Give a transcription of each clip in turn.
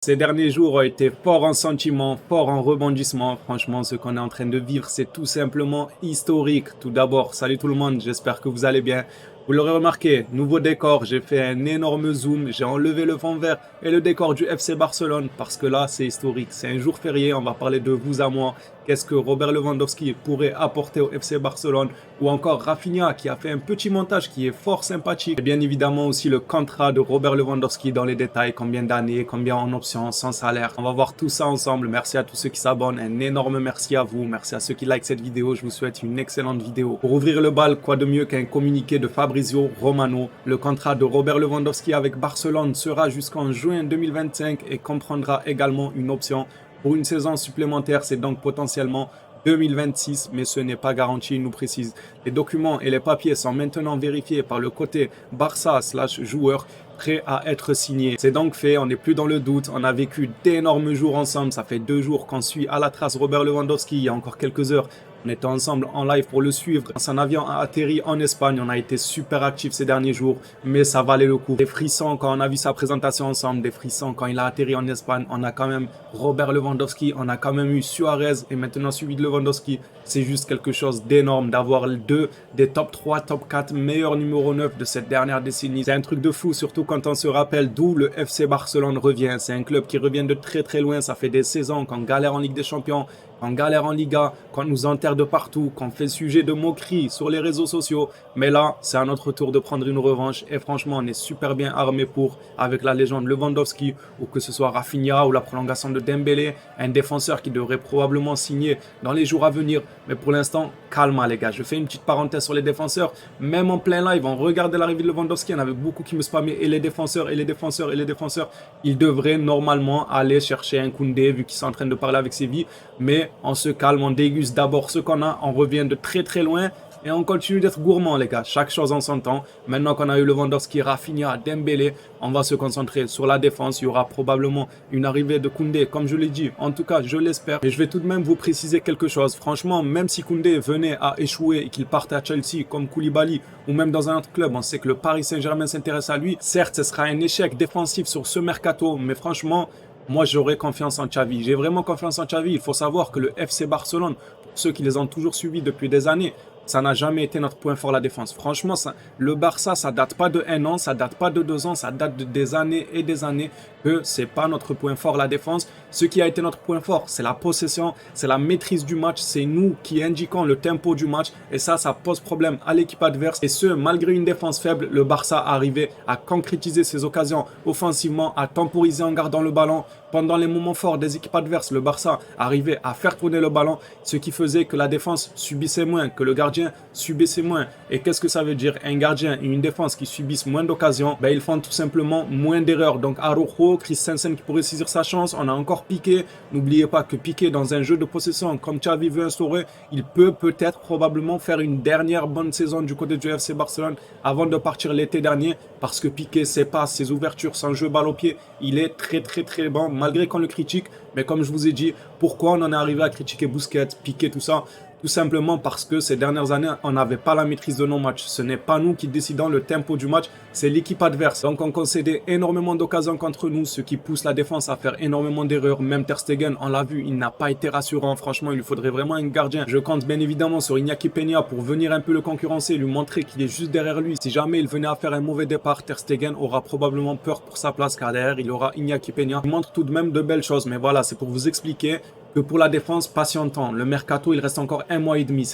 Ces derniers jours ont été forts en sentiments, forts en rebondissements. Franchement, ce qu'on est en train de vivre, c'est tout simplement historique. Tout d'abord, salut tout le monde, j'espère que vous allez bien. Vous l'aurez remarqué, nouveau décor, j'ai fait un énorme zoom, j'ai enlevé le fond vert et le décor du FC Barcelone parce que là, c'est historique. C'est un jour férié, on va parler de vous à moi. Qu'est-ce que Robert Lewandowski pourrait apporter au FC Barcelone, ou encore Rafinha qui a fait un petit montage qui est fort sympathique. Et bien évidemment aussi le contrat de Robert Lewandowski dans les détails, combien d'années, combien en options, sans salaire. On va voir tout ça ensemble. Merci à tous ceux qui s'abonnent, un énorme merci à vous, merci à ceux qui like cette vidéo. Je vous souhaite une excellente vidéo. Pour ouvrir le bal, quoi de mieux qu'un communiqué de Fabrizio Romano. Le contrat de Robert Lewandowski avec Barcelone sera jusqu'en juin 2025 et comprendra également une option pour une saison supplémentaire. C'est donc potentiellement 2026, mais ce n'est pas garanti, il nous précise. Les documents et les papiers sont maintenant vérifiés par le côté Barça/joueur, prêt à être signé. C'est donc fait, on n'est plus dans le doute, on a vécu d'énormes jours ensemble, ça fait 2 jours qu'on suit à la trace Robert Lewandowski, il y a encore quelques heures. On était ensemble en live pour le suivre. Son avion a atterri en Espagne. On a été super actifs ces derniers jours, mais ça valait le coup. Des frissons quand on a vu sa présentation ensemble, des frissons quand il a atterri en Espagne. On a quand même Robert Lewandowski, on a quand même eu Suarez et maintenant celui de Lewandowski. C'est juste quelque chose d'énorme d'avoir deux des top 3, top 4 meilleurs numéro 9 de cette dernière décennie. C'est un truc de fou, surtout quand on se rappelle d'où le FC Barcelone revient. C'est un club qui revient de très très loin. Ça fait des saisons qu'on galère en Ligue des Champions, qu'on galère en Liga, qu'on nous enterre de partout, qu'on fait sujet de moqueries sur les réseaux sociaux. Mais là, c'est à notre tour de prendre une revanche. Et franchement, on est super bien armé pour, avec la légende Lewandowski, ou que ce soit Rafinha ou la prolongation de Dembélé, un défenseur qui devrait probablement signer dans les jours à venir. Mais pour l'instant, calme les gars. Je fais une petite parenthèse sur les défenseurs. Même en plein live, on regardait l'arrivée de Lewandowski, il y en avait beaucoup qui me spammaient. Et les défenseurs, et les défenseurs, et les défenseurs. Ils devraient normalement aller chercher un Koundé, vu qu'ils sont en train de parler avec Séville. Mais on se calme, on déguste d'abord ce qu'on a, on revient de très très loin et on continue d'être gourmand les gars, chaque chose en son temps. Maintenant qu'on a eu Lewandowski, Rafinha, Dembélé, on va se concentrer sur la défense. Il y aura probablement une arrivée de Koundé, comme je l'ai dit, en tout cas je l'espère. Et je vais tout de même vous préciser quelque chose, franchement, même si Koundé venait à échouer et qu'il parte à Chelsea comme Koulibaly ou même dans un autre club, on sait que le Paris Saint-Germain s'intéresse à lui. Certes, ce sera un échec défensif sur ce mercato, mais franchement, moi, j'aurais confiance en Xavi. J'ai vraiment confiance en Xavi. Il faut savoir que le FC Barcelone, pour ceux qui les ont toujours suivis depuis des années, ça n'a jamais été notre point fort, la défense. Franchement, le Barça, ça date pas de 1 an, ça date pas de 2 ans, ça date de des années et des années que c'est pas notre point fort, la défense. Ce qui a été notre point fort, c'est la possession, c'est la maîtrise du match, c'est nous qui indiquons le tempo du match et ça pose problème à l'équipe adverse. Et ce, malgré une défense faible, le Barça arrivait à concrétiser ses occasions offensivement, à temporiser en gardant le ballon. Pendant les moments forts des équipes adverses, le Barça arrivait à faire tourner le ballon, ce qui faisait que la défense subissait moins, que le gardien subissait moins. Et qu'est-ce que ça veut dire? Un gardien et une défense qui subissent moins d'occasions, ben ils font tout simplement moins d'erreurs. Donc Araujo, Christensen qui pourrait saisir sa chance, on a encore Piqué. N'oubliez pas que Piqué, dans un jeu de possession comme Xavi veut instaurer, il peut peut-être probablement faire une dernière bonne saison du côté du FC Barcelone avant de partir l'été dernier, parce que Piqué, ses passes, ses ouvertures, son jeu balle au pied, il est très très très bon, malgré qu'on le critique. Mais comme je vous ai dit, pourquoi on en est arrivé à critiquer Busquets, Piqué, tout ça? Tout simplement parce que ces dernières années, on n'avait pas la maîtrise de nos matchs. Ce n'est pas nous qui décidons le tempo du match, c'est l'équipe adverse. Donc on concédait énormément d'occasions contre nous, ce qui pousse la défense à faire énormément d'erreurs. Même Ter Stegen, on l'a vu, il n'a pas été rassurant. Franchement, il lui faudrait vraiment un gardien. Je compte bien évidemment sur Iñaki Peña pour venir un peu le concurrencer, lui montrer qu'il est juste derrière lui. Si jamais il venait à faire un mauvais départ, Ter Stegen aura probablement peur pour sa place, car derrière, il aura Iñaki Peña. Il montre tout de même de belles choses, mais voilà, c'est pour vous expliquer que pour la défense, patientons. Le mercato, il reste encore 1 mois et demi.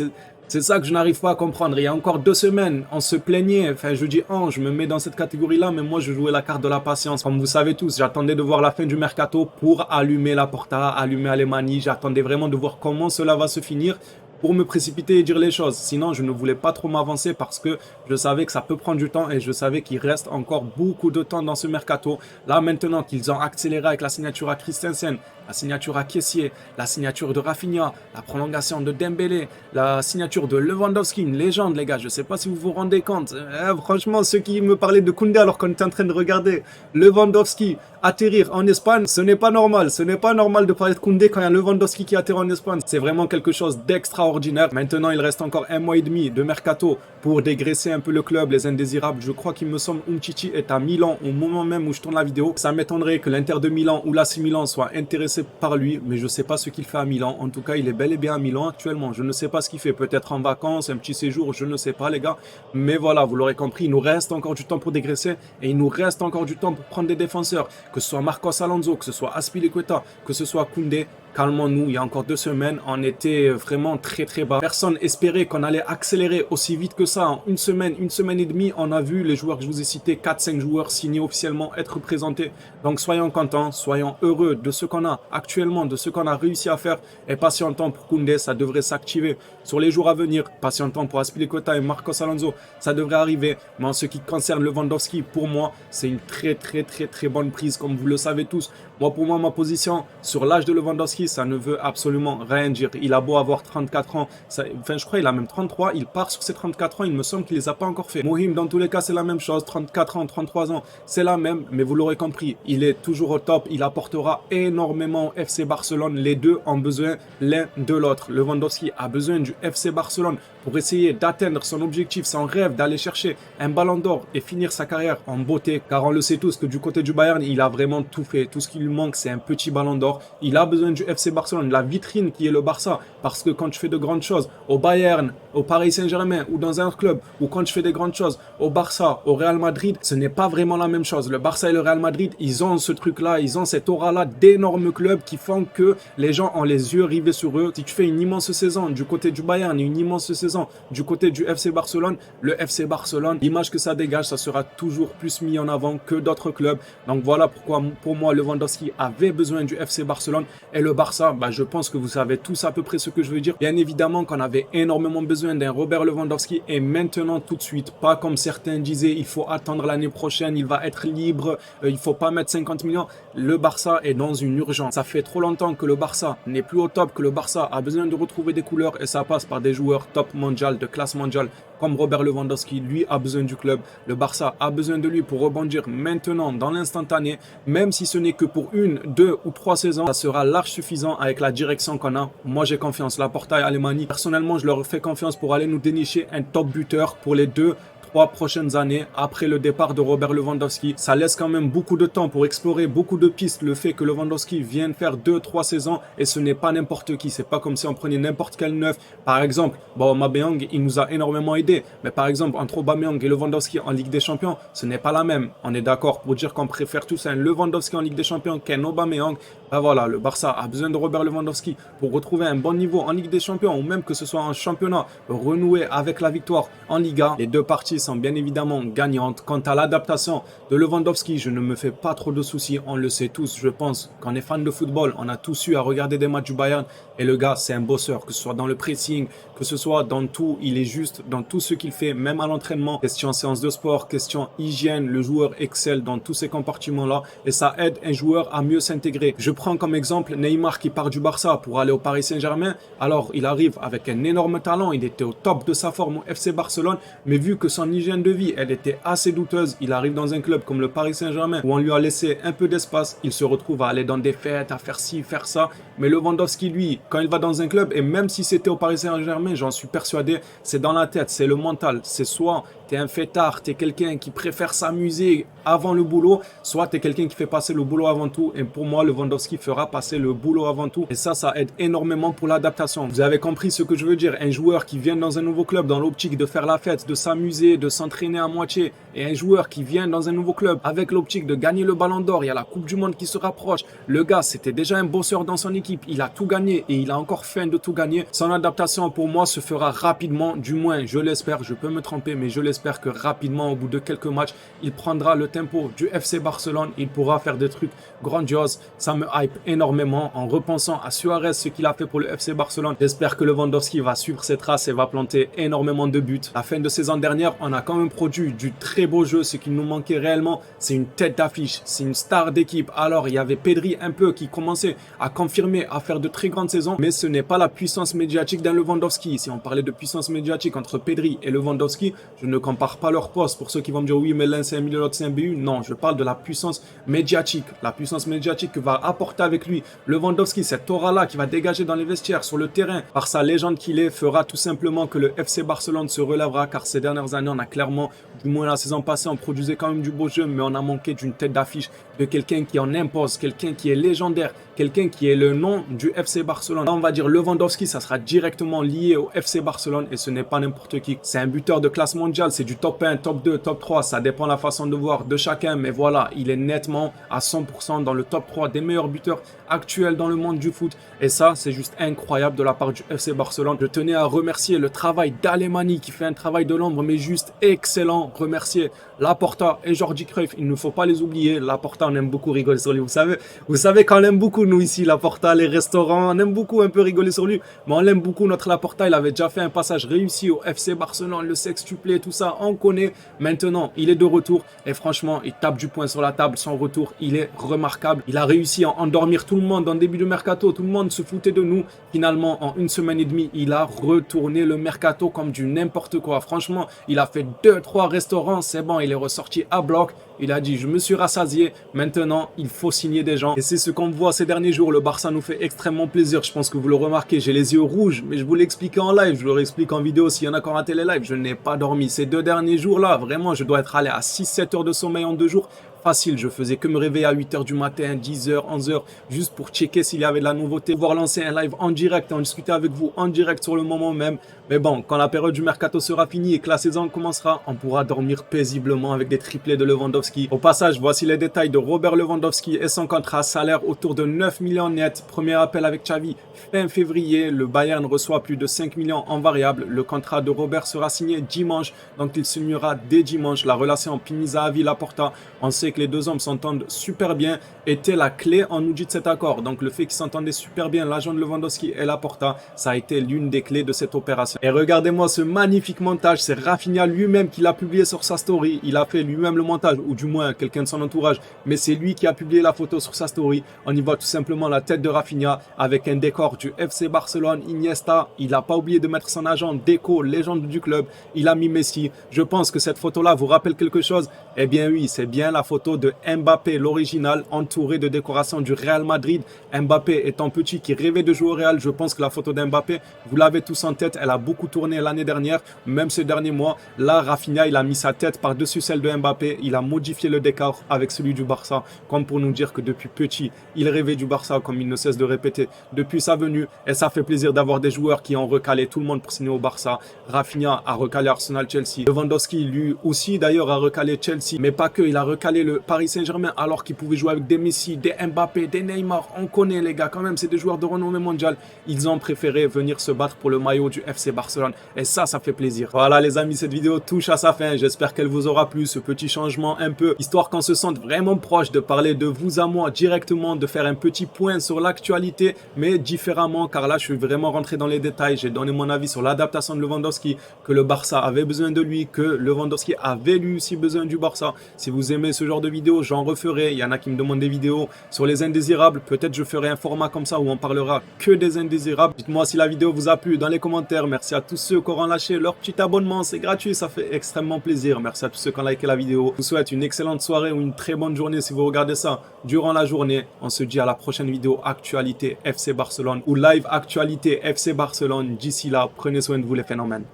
C'est ça que je n'arrive pas à comprendre. Il y a encore 2 semaines, on se plaignait. Enfin, je dis, je me mets dans cette catégorie-là, mais moi, je jouais la carte de la patience. Comme vous savez tous, j'attendais de voir la fin du mercato pour allumer la Porta, allumer Alemany. J'attendais vraiment de voir comment cela va se finir pour me précipiter et dire les choses. Sinon, je ne voulais pas trop m'avancer parce que je savais que ça peut prendre du temps et je savais qu'il reste encore beaucoup de temps dans ce mercato. Là, maintenant qu'ils ont accéléré avec la signature à Christensen, la signature à Kessié, la signature de Rafinha, la prolongation de Dembélé, la signature de Lewandowski, une légende les gars, je sais pas si vous vous rendez compte. Franchement, ceux qui me parlaient de Koundé alors qu'on était en train de regarder Lewandowski atterrir en Espagne, ce n'est pas normal. Ce n'est pas normal de parler de Koundé quand il y a Lewandowski qui atterrit en Espagne. C'est vraiment quelque chose d'extraordinaire. Maintenant, il reste encore 1 mois et demi de mercato pour dégraisser un peu le club, les indésirables. Je crois qu'il me semble Umtiti est à Milan au moment même où je tourne la vidéo. Ça m'étonnerait que l'Inter de Milan ou l'AC Milan soit intéressé par lui, mais je ne sais pas ce qu'il fait à Milan. En tout cas, il est bel et bien à Milan actuellement. Je ne sais pas ce qu'il fait. Peut-être en vacances, un petit séjour, je ne sais pas les gars. Mais voilà, vous l'aurez compris, il nous reste encore du temps pour dégraisser et il nous reste encore du temps pour prendre des défenseurs. Que ce soit Marcos Alonso, que ce soit Azpilicueta, que ce soit Koundé. Calmons-nous, il y a encore 2 semaines, on était vraiment très bas. Personne espérait qu'on allait accélérer aussi vite que ça. En une semaine et demie, on a vu les joueurs que je vous ai cités, 4-5 joueurs signés officiellement, être présentés. Donc soyons contents, soyons heureux de ce qu'on a actuellement, de ce qu'on a réussi à faire. Et patientons pour Koundé, ça devrait s'activer sur les jours à venir. Patientons pour Azpilicueta et Marcos Alonso, ça devrait arriver. Mais en ce qui concerne Lewandowski, pour moi, c'est une très bonne prise, comme vous le savez tous. Pour moi, ma position sur l'âge de Lewandowski, ça ne veut absolument rien dire. Il a beau avoir 34 ans, je crois qu'il a même 33, il part sur ses 34 ans, il me semble qu'il ne les a pas encore fait. Mohim, dans tous les cas, c'est la même chose, 34 ans, 33 ans, c'est la même, mais vous l'aurez compris, il est toujours au top, il apportera énormément au FC Barcelone. Les deux ont besoin l'un de l'autre. Lewandowski a besoin du FC Barcelone pour essayer d'atteindre son objectif, son rêve d'aller chercher un ballon d'or et finir sa carrière en beauté, car on le sait tous que du côté du Bayern, il a vraiment tout fait. Tout ce qui lui manque, c'est un petit ballon d'or. Il a besoin du FC Barcelone, la vitrine qui est le Barça, parce que quand tu fais de grandes choses au Bayern, au Paris Saint-Germain ou dans un autre club, ou quand tu fais des grandes choses au Barça, au Real Madrid, ce n'est pas vraiment la même chose. Le Barça et le Real Madrid, ils ont ce truc-là, ils ont cette aura-là d'énormes clubs qui font que les gens ont les yeux rivés sur eux. Si tu fais une immense saison du côté du Bayern et une immense saison du côté du FC Barcelone, le FC Barcelone, l'image que ça dégage, ça sera toujours plus mis en avant que d'autres clubs. Donc voilà pourquoi pour moi Lewandowski avait besoin du FC Barcelone et le Barça, je pense que vous savez tous à peu près ce que je veux dire. Bien évidemment qu'on avait énormément besoin d'un Robert Lewandowski et maintenant tout de suite, pas comme certains disaient, il faut attendre l'année prochaine, il va être libre, il faut pas mettre 50 millions. Le Barça est dans une urgence. Ça fait trop longtemps que le Barça n'est plus au top, que le Barça a besoin de retrouver des couleurs et ça passe par des joueurs top mondial, de classe mondiale comme Robert Lewandowski. Lui a besoin du club, le Barça a besoin de lui pour rebondir maintenant dans l'instantané, même si ce n'est que pour 1, 2 ou 3 saisons, ça sera large suffisant avec la direction qu'on a. Moi j'ai confiance, Laporta et Alemany, personnellement je leur fais confiance pour aller nous dénicher un top buteur pour les 2-3 prochaines années après le départ de Robert Lewandowski. Ça laisse quand même beaucoup de temps pour explorer beaucoup de pistes. Le fait que Lewandowski vienne faire 2-3 saisons et ce n'est pas n'importe qui. C'est pas comme si on prenait n'importe quel neuf. Par exemple, Aubameyang, il nous a énormément aidé. Mais par exemple, entre Aubameyang et Lewandowski en Ligue des Champions, ce n'est pas la même. On est d'accord pour dire qu'on préfère tous un Lewandowski en Ligue des Champions qu'un Aubameyang. Voilà, le Barça a besoin de Robert Lewandowski pour retrouver un bon niveau en Ligue des Champions ou même que ce soit en championnat, renouer avec la victoire en Liga. Les deux parties sont bien évidemment gagnantes. Quant à l'adaptation de Lewandowski, je ne me fais pas trop de soucis. On le sait tous, je pense qu'on est fan de football. On a tous eu à regarder des matchs du Bayern et le gars, c'est un bosseur. Que ce soit dans le pressing, que ce soit dans tout, il est juste dans tout ce qu'il fait, même à l'entraînement. Question séance de sport, question hygiène, le joueur excelle dans tous ces compartiments-là et ça aide un joueur à mieux s'intégrer. Je prends comme exemple Neymar qui part du Barça pour aller au Paris Saint-Germain. Alors, il arrive avec un énorme talent, il était au top de sa forme au FC Barcelone, mais vu que son hygiène de vie, elle était assez douteuse, il arrive dans un club comme le Paris Saint-Germain où on lui a laissé un peu d'espace, il se retrouve à aller dans des fêtes, à faire ci, faire ça. Mais Lewandowski, lui, quand il va dans un club, et même si c'était au Paris Saint-Germain, j'en suis persuadé, c'est dans la tête, c'est le mental, c'est soit t'es un fêtard, t'es quelqu'un qui préfère s'amuser avant le boulot, soit t'es quelqu'un qui fait passer le boulot avant tout. Et pour moi, Lewandowski fera passer le boulot avant tout. Et ça aide énormément pour l'adaptation. Vous avez compris ce que je veux dire. Un joueur qui vient dans un nouveau club dans l'optique de faire la fête, de s'amuser, de s'entraîner à moitié. Et un joueur qui vient dans un nouveau club avec l'optique de gagner le ballon d'or. Il y a la Coupe du Monde qui se rapproche. Le gars, c'était déjà un bosseur dans son équipe. Il a tout gagné et il a encore faim de tout gagner. Son adaptation, pour moi, se fera rapidement. Du moins, je l'espère. Je peux me tromper, mais je l'espère que rapidement, au bout de quelques matchs, il prendra le tempo du FC Barcelone. Il pourra faire des trucs grandioses. Ça me hype énormément en repensant à Suarez, ce qu'il a fait pour le FC Barcelone. J'espère que Lewandowski va suivre ses traces et va planter énormément de buts. La fin de saison dernière, on a quand même produit du très beau jeu. Ce qui nous manquait réellement, c'est une tête d'affiche. C'est une star d'équipe. Alors, il y avait Pedri un peu qui commençait à confirmer, à faire de très grandes saisons. Mais ce n'est pas la puissance médiatique d'un Lewandowski. Si on parlait de puissance médiatique entre Pedri et Lewandowski, je ne compare pas leur poste. Pour ceux qui vont me dire oui, mais l'un c'est un milieu, l'autre c'est un BU. Non, je parle de la puissance médiatique. La puissance médiatique que va apporter avec lui Lewandowski, cette aura-là qui va dégager dans les vestiaires, sur le terrain, par sa légende qu'il est, fera tout simplement que le FC Barcelone se relèvera, car ces dernières années, on a clairement, du moins la saison passée, on produisait quand même du beau jeu, mais on a manqué d'une tête d'affiche, de quelqu'un qui en impose, quelqu'un qui est légendaire, quelqu'un qui est le nom du FC Barcelone. Là, on va dire Lewandowski, ça sera directement lié au FC Barcelone et ce n'est pas n'importe qui. C'est un buteur de classe mondiale, c'est du top 1, top 2, top 3, ça dépend de la façon de voir de chacun, mais voilà, il est nettement à 100% dans le top 3 des meilleurs buteurs actuels dans le monde du foot. Et ça, c'est juste incroyable de la part du FC Barcelone. Je tenais à remercier le travail d'Alemany qui fait un travail de l'ombre, mais juste excellent. Remercier Laporta et Jordi Cruyff, il ne faut pas les oublier. Laporta, on aime beaucoup rigoler sur lui. Vous savez qu'on aime beaucoup, nous ici, Laporta, les restaurants, on aime beaucoup un peu rigoler sur lui. Mais on l'aime beaucoup, notre Laporta. Il avait déjà fait un passage réussi au FC Barcelone, le sextuplé, tout ça, on connaît. Maintenant, il est de retour et franchement, il tape du poing sur la table. Son retour, il est remarquable. Il a réussi à endormir tout le monde en début de mercato. Tout le monde se foutait de nous. Finalement, en une semaine et demie, il a retourné le mercato comme du n'importe quoi. Franchement, il a fait 2-3 restaurants, c'est bon, il est ressorti à bloc. Il a dit, je me suis rassasié, maintenant il faut signer des gens. Et c'est ce qu'on voit ces derniers jours, le Barça nous fait extrêmement plaisir. Je pense que vous le remarquez, j'ai les yeux rouges, mais je vous l'explique en live, je vous le réexplique en vidéo s'il y en a qui ont raté les lives. Je n'ai pas dormi ces 2 derniers jours-là, vraiment, je dois être allé à 6-7 heures de sommeil en 2 jours. Facile, je faisais que me réveiller à 8h du matin, 10h, 11h, juste pour checker s'il y avait de la nouveauté, voir lancer un live en direct, en discuter avec vous en direct sur le moment même. Mais bon, quand la période du mercato sera finie et que la saison commencera, on pourra dormir paisiblement avec des triplés de Lewandowski. Au passage, voici les détails de Robert Lewandowski et son contrat, salaire autour de 9 millions net. Premier appel avec Xavi fin février, le Bayern reçoit plus de 5 millions en variable. Le contrat de Robert sera signé dimanche, donc il signera dès dimanche. La relation Pini-Zahavi-Laporta, on sait que les deux hommes s'entendent super bien, était la clé, on nous dit, de cet accord. Donc le fait qu'ils s'entendaient super bien, l'agent de Lewandowski et Laporta, ça a été l'une des clés de cette opération. Et regardez-moi ce magnifique montage, c'est Rafinha lui-même qui l'a publié sur sa story. Il a fait lui-même le montage, ou du moins quelqu'un de son entourage, mais c'est lui qui a publié la photo sur sa story. On y voit tout simplement la tête de Rafinha avec un décor du FC Barcelone, Iniesta. Il n'a pas oublié de mettre son agent Deco, légende du club. Il a mis Messi. Je pense que cette photo-là vous rappelle quelque chose. Eh bien oui, c'est bien la photo de Mbappé, l'original, entouré de décorations du Real Madrid. Mbappé étant petit qui rêvait de jouer au Real, je pense que la photo d'Mbappé, vous l'avez tous en tête, elle a beaucoup tourné l'année dernière, même ces derniers mois. Là, Rafinha, il a mis sa tête par-dessus celle de Mbappé, il a modifié le décor avec celui du Barça, comme pour nous dire que depuis petit, il rêvait du Barça, comme il ne cesse de répéter depuis sa venue. Et ça fait plaisir d'avoir des joueurs qui ont recalé tout le monde pour signer au Barça. Rafinha a recalé Arsenal-Chelsea. Lewandowski, lui aussi d'ailleurs, a recalé Chelsea, mais pas que, il a recalé le Paris Saint-Germain alors qu'il pouvait jouer avec des Messi, des Mbappé, des Neymar. On connaît les gars quand même, c'est des joueurs de renommée mondiale. Ils ont préféré venir se battre pour le maillot du FC Barcelone. Et ça fait plaisir. Voilà les amis, cette vidéo touche à sa fin. J'espère qu'elle vous aura plu, ce petit changement un peu, histoire qu'on se sente vraiment proche de parler de vous à moi directement, de faire un petit point sur l'actualité, mais différemment, car là je suis vraiment rentré dans les détails. J'ai donné mon avis sur l'adaptation de Lewandowski, que le Barça avait besoin de lui, que Lewandowski avait lui aussi besoin du Barça. Si vous aimez ce genre de vidéos, j'en referai. Il y en a qui me demandent des vidéos sur les indésirables. Peut-être je ferai un format comme ça où on parlera que des indésirables. Dites-moi si la vidéo vous a plu dans les commentaires. Merci à tous ceux qui auront lâché leur petit abonnement. C'est gratuit, ça fait extrêmement plaisir. Merci à tous ceux qui ont liké la vidéo. Je vous souhaite une excellente soirée ou une très bonne journée si vous regardez ça durant la journée. On se dit à la prochaine vidéo actualité FC Barcelone ou live actualité FC Barcelone. D'ici là, prenez soin de vous les phénomènes.